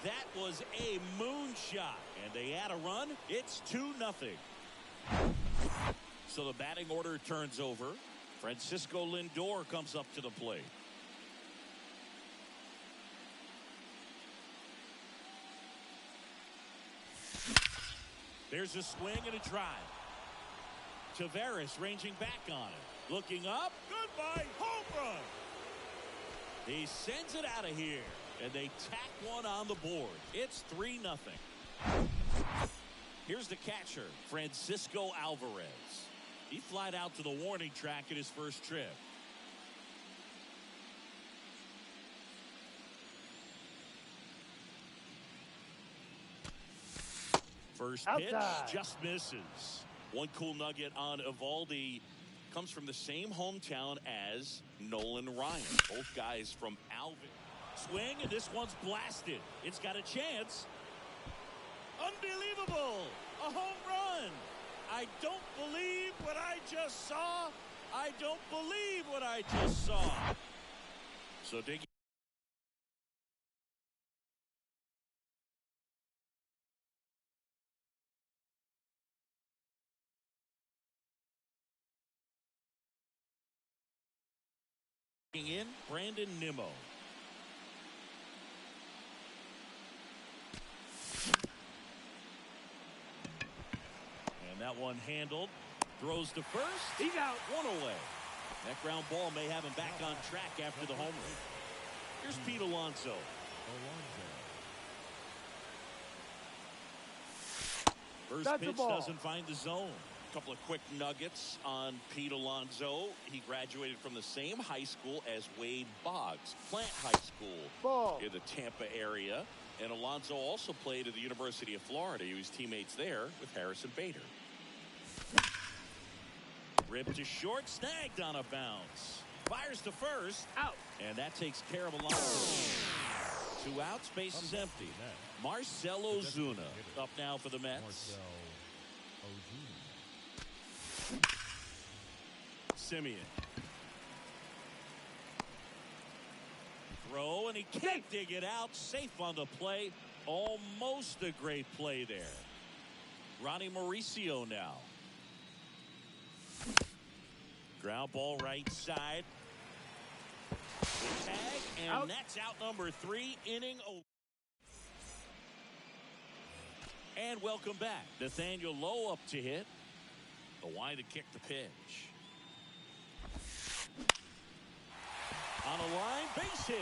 That was a moonshot, and they add a run. It's 2-0. So the batting order turns over. Francisco Lindor comes up to the plate. There's a swing and a drive. Tavares ranging back on it. Looking up. Goodbye. Home run. He sends it out of here. And they tack one on the board. It's 3-0. Here's the catcher, Francisco Alvarez. He flied out to the warning track at his first trip. First pitch just misses. One cool nugget on Evaldi comes from the same hometown as Nolan Ryan. Both guys from Alvin. Swing, and this one's blasted. It's got a chance. Unbelievable! A home run! I don't believe what I just saw. I don't believe what I just saw. So dig. In Brandon Nimmo. And that one handled. Throws to first. He's out. One away. That ground ball may have him back on track after the homer. Here's Pete Alonso. First pitch doesn't find the zone. A couple of quick nuggets on Pete Alonso. He graduated from the same high school as Wade Boggs, Plant High School in the Tampa area. And Alonso also played at the University of Florida. He was teammates there with Harrison Bader. Ripped to short, snagged on a bounce. Fires to first. Out. And that takes care of Alonso. 2 outs, base is empty. Marcell Ozuna up now for the Mets. Simeon. Throw, and he can't dig it out. Safe on the play. Almost a great play there. Ronnie Mauricio now. Ground ball right side. The tag, and out. That's out number 3, inning over. And welcome back. Nathaniel Lowe up to hit. The wide to kick the pitch. On a line, base hit.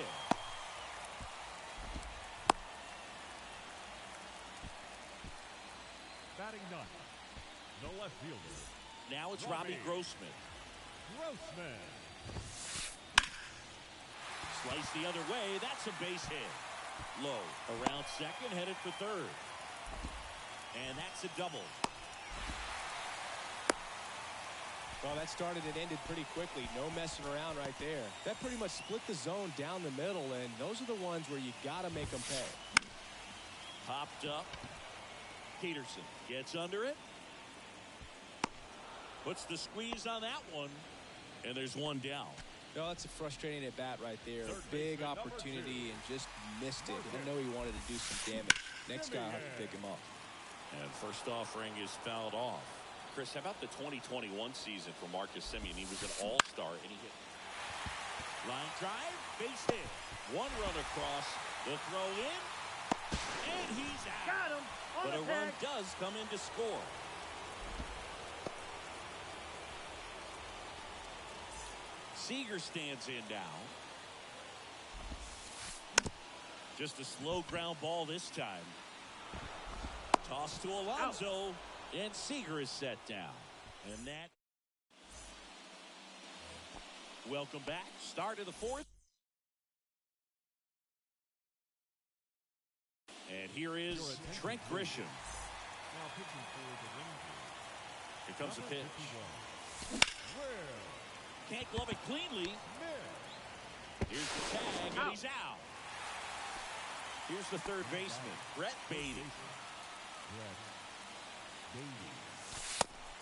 Batting ninth, the left fielder. Now it's Robbie Grossman. Slice the other way. That's a base hit. Low around second, headed for third. And that's a double. Well, that started and ended pretty quickly. No messing around right there. That pretty much split the zone down the middle, and those are the ones where you got to make them pay. Popped up. Peterson gets under it. Puts the squeeze on that one. And there's one down. No, that's a frustrating at bat right there. A big opportunity and just missed it. I know he wanted to do some damage. Next guy will have to pick him up. And first offering is fouled off. Chris, how about the 2021 season for Marcus Semien? He was an all-star, and he hit. Line drive, base hit. One run across, the throw in, and he's out. Got him. But a run does come in to score. Seager stands in now. Just a slow ground ball this time. Toss to Alonso, and Seager is set down. And that. Welcome back. Start of the fourth. And here is Trent Grisham. Now pitching for the Rangers. Here comes the pitch. Can't glove it cleanly. Here's the tag, and he's out. Here's the third baseman, Brett Baty.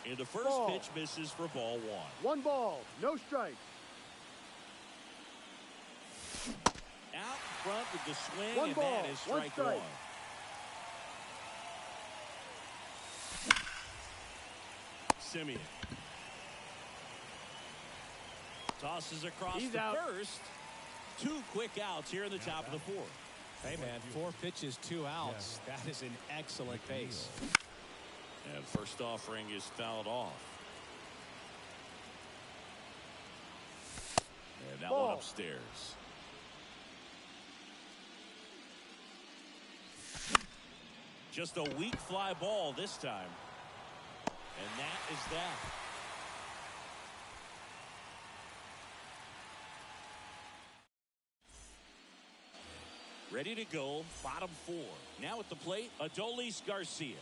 And the first pitch misses for ball 1. 1 ball, no strike. Out front with the swing, 1 and ball, that is 1 strike strike. 1. Simeon. Tosses across He's the out. first. 2 quick outs here in the top of the 4th. Hey, man, 4 pitches, 2 outs. That is an excellent pace. And first offering is fouled off. And that one upstairs. Just a weak fly ball this time. And that is that. Ready to go, bottom 4. Now at the plate, Adolis Garcia.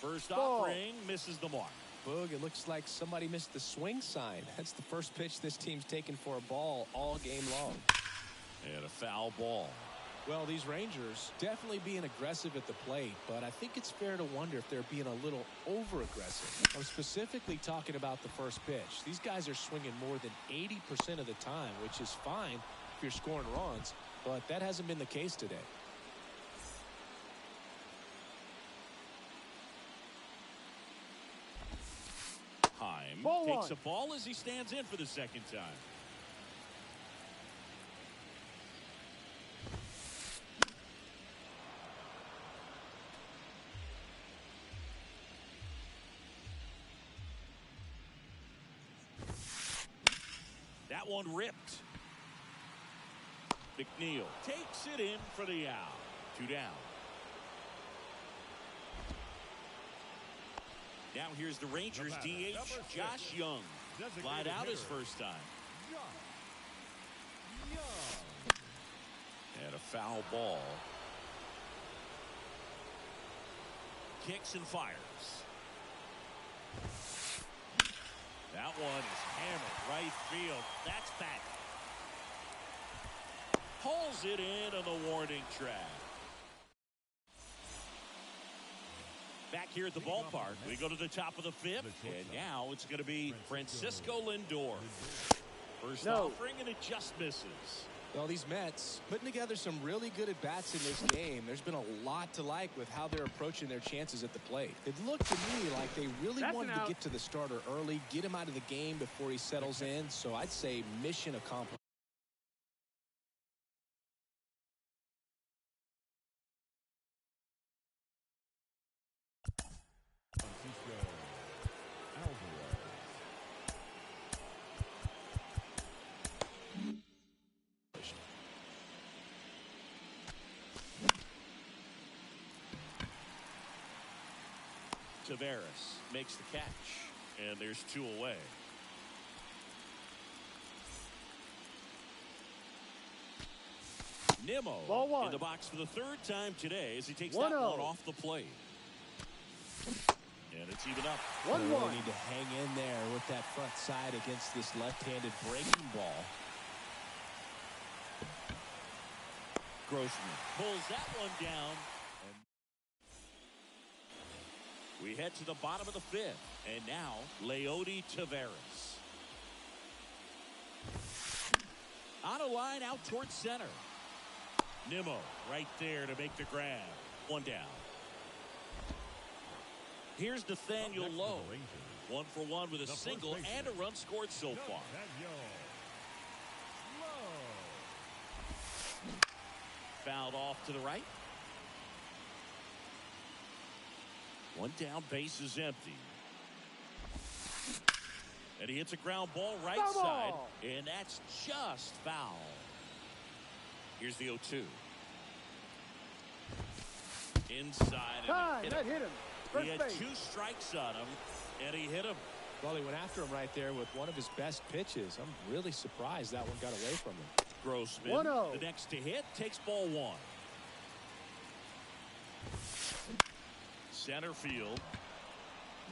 First offering misses the mark. Boog, it looks like somebody missed the swing sign. That's the first pitch this team's taken for a ball all game long. And a foul ball. Well, these Rangers definitely being aggressive at the plate, but I think it's fair to wonder if they're being a little over-aggressive. I'm specifically talking about the first pitch. These guys are swinging more than 80% of the time, which is fine if you're scoring runs, but that hasn't been the case today. Heim Ball takes one. a ball as he stands in for the second time. That one ripped. McNeil takes it in for the out. 2 down. Now here's the Rangers DH, Josh Young. Lied out his first time. And a foul ball. Kicks and fires. That one is hammered right field. That's back. Pulls it in on the warning track. Back here at the ballpark, we go to the top of the 5th, and now it's going to be Francisco Lindor. First offering, and it just misses. Well, these Mets putting together some really good at-bats in this game. There's been a lot to like with how they're approaching their chances at the plate. It looked to me like they really wanted to get to the starter early, get him out of the game before he settles in. So I'd say mission accomplished. Taveras makes the catch, and there's 2 away. Nimmo in the box for the 3rd time today as he takes that one off the plate. And it's even up. 1-1. Really need to hang in there with that front side against this left-handed breaking ball. Grossman pulls that one down. We head to the bottom of the 5th, and now Leody Taveras. On a line out towards center. Nimmo right there to make the grab. 1 down. Here's Nathaniel Lowe. 1 for 1 with a single and a run scored so far. Fouled off to the right. 1 down, base is empty. And he hits a ground ball right side, and that's just foul. Here's the 0-2. Inside. And that hit him. He had 2 strikes on him, and he hit him. Well, he went after him right there with one of his best pitches. I'm really surprised that one got away from him. Grossman, 1-0. the next to hit, takes ball 1. Center field.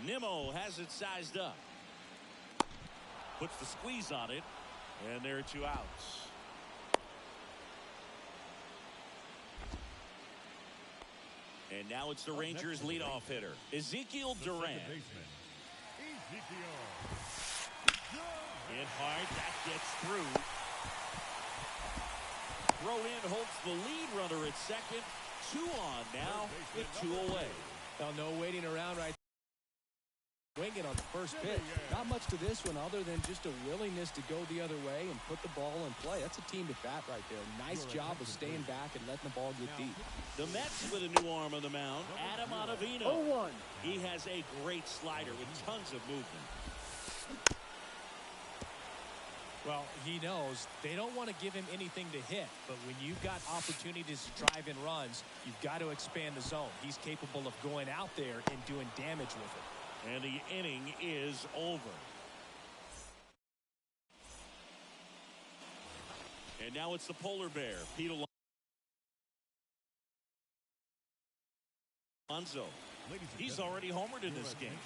Nimmo has it sized up. Puts the squeeze on it, and there are 2 outs. And now it's the Rangers leadoff hitter, Ezekiel Duran. Hit hard, that gets through. Throw in holds the lead runner at second. 2 on now with 2 away. Well, no waiting around right. Swinging on the first pitch. Not much to this one other than just a willingness to go the other way and put the ball in play. That's a team at bat right there. Nice job of staying back and letting the ball get deep. The Mets with a new arm on the mound, Adam Ottavino. 0-1. He has a great slider with tons of movement. Well, he knows they don't want to give him anything to hit, but when you've got opportunities to drive in runs, you've got to expand the zone. He's capable of going out there and doing damage with it. And the inning is over. And now it's the polar bear, Pete Alonso. He's already homered in this game.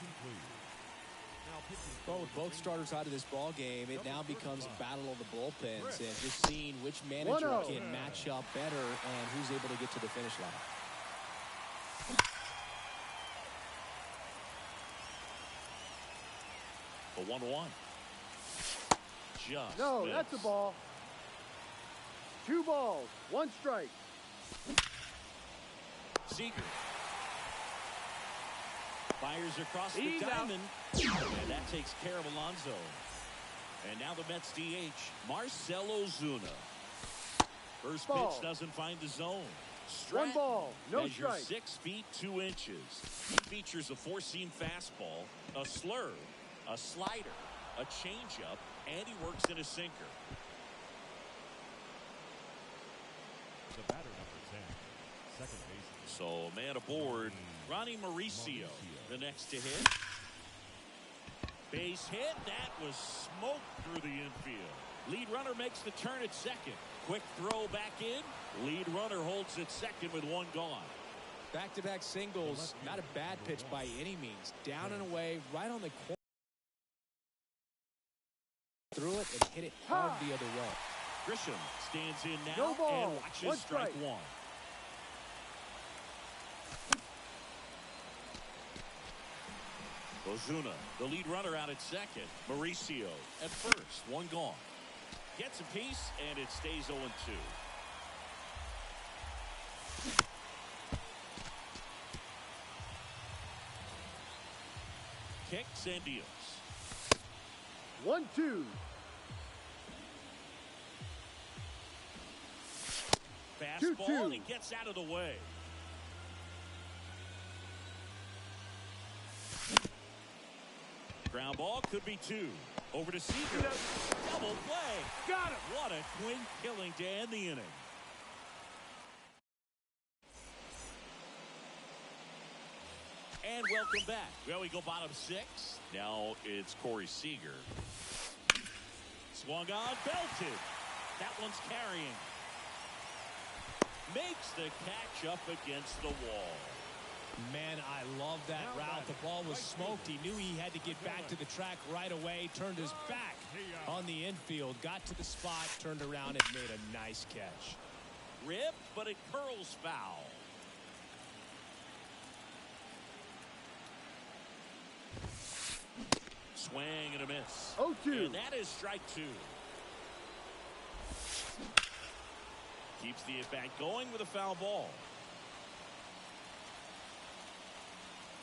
Well, with both starters out of this ball game, it now becomes a battle of the bullpens and just seeing which manager 1-0. can match up better and who's able to get to the finish line. The 1-1. Just No, missed. that's a ball. 2 balls, 1 strike. Seager fires across the He's out. diamond, and that takes care of Alonso. And now the Mets DH, Marcell Ozuna. First Ball. pitch doesn't find the zone. 1 ball, no measures strike. 6 feet 2 inches. He features a 4-seam fastball, a slurve, a slider, a changeup, and he works in a sinker. The batter number 10, second baseman. So, man aboard, Ronnie Mauricio, the next to hit. Base hit. That was smoked through the infield. Lead runner makes the turn at second. Quick throw back in. Lead runner holds at second with 1 gone. Back-to-back singles, not a bad pitch by any means. Down and away, right on the corner. Threw it and hit it hard the other way. Grisham stands in now No ball. and watches 1 strike strike. 1. Ozuna, the lead runner, out at second. Mauricio at first. 1 gone. Gets a piece, and it stays 0-2. Kicks and deals. 1-2. Fastball, 2-2. and he gets out of the way. Ground ball could be 2. Over to Seager. Double play. Got him. What a quick killing to end the inning. And welcome back. Well, we go bottom 6. Now it's Corey Seager. Swung on, belted. That one's carrying. Makes the catch up against the wall. Man, I love that route. The ball was smoked. He knew he had to get back to the track right away. Turned his back on the infield. Got to the spot, turned around, and made a nice catch. Ripped, but it curls foul. Swing and a miss. 0-2. And that is strike 2. Keeps the at-bat going with a foul ball.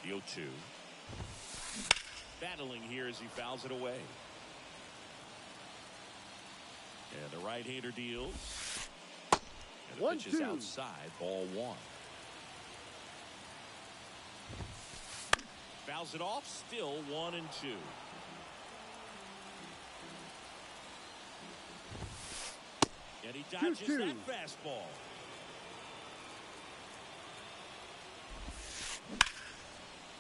The 0-2. Battling here as he fouls it away. And the right-hander deals. And the pitch is 1-2. outside. Ball 1. Fouls it off. Still 1-2. And he dodges 2-2. that fastball.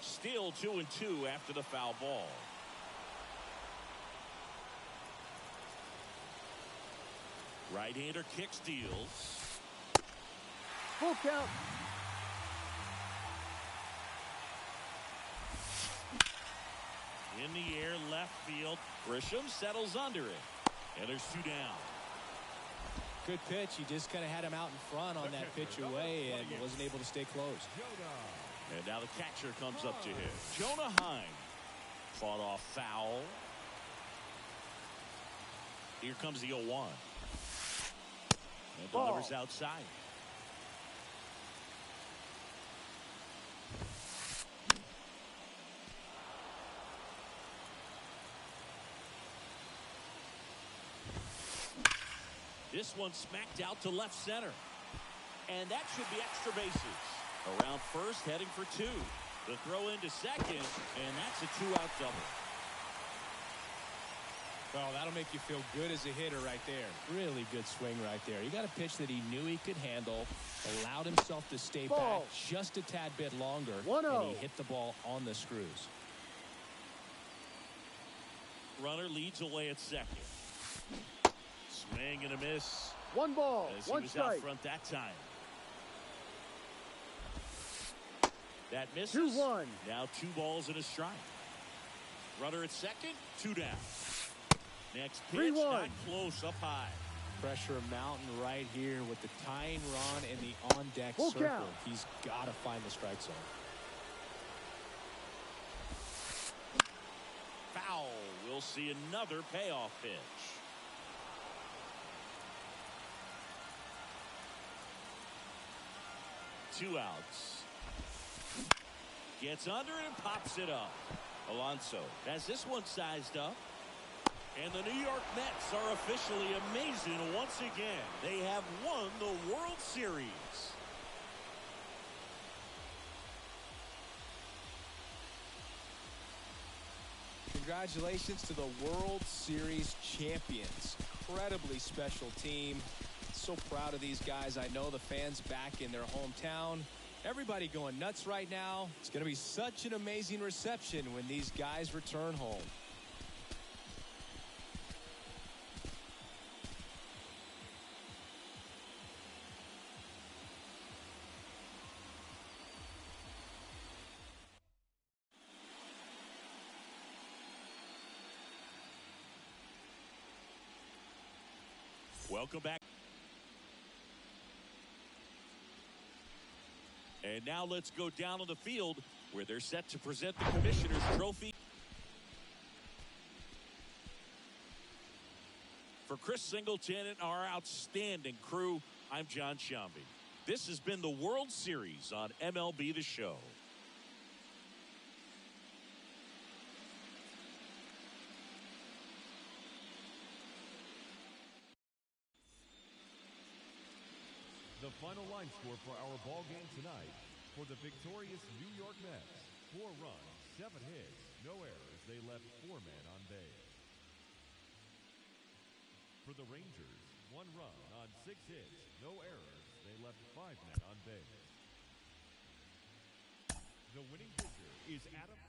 Still 2-2 after the foul ball. Right-hander kicks, deals. Full count. In the air, left field. Grisham settles under it. And there's 2 down. Good pitch. He just kind of had him out in front on that pitch away and wasn't able to stay close. And now the catcher comes up to hit. Jonah Heim fought off foul. Here comes the 0-1. And delivers outside. This one smacked out to left center. And that should be extra bases. Around first, heading for 2. The throw into second, and that's a 2-out double. Well, that'll make you feel good as a hitter right there. Really good swing right there. He got a pitch that he knew he could handle, allowed himself to stay back just a tad bit longer, 1-0. and he hit the ball on the screws. Runner leads away at second. Swing and a miss. 1 ball, As he 1 was strike. out front that time. That misses. 2-1. Now 2 balls and a strike. Runner at second, 2 down. Next pitch, 3-1. not close, up high. Pressure mountain right here with the tying run and the on-deck Full circle. count. He's got to find the strike zone. Foul. We'll see another payoff pitch. Two outs. Gets under it and pops it up. Alonso has this one sized up. And the New York Mets are officially amazing once again. They have won the World Series. Congratulations to the World Series champions. Incredibly special team. So proud of these guys. I know the fans back in their hometown. Everybody going nuts right now. It's going to be such an amazing reception when these guys return home. Welcome back. And now let's go down on the field where they're set to present the Commissioner's Trophy. For Chris Singleton and our outstanding crew, I'm John Sciambi. This has been the World Series on MLB The Show. The final line score for our ball game tonight: for the victorious New York Mets, 4 runs, 7 hits, no errors. They left 4 men on base. For the Rangers, 1 run on 6 hits, no errors. They left 5 men on base. The winning pitcher is Adam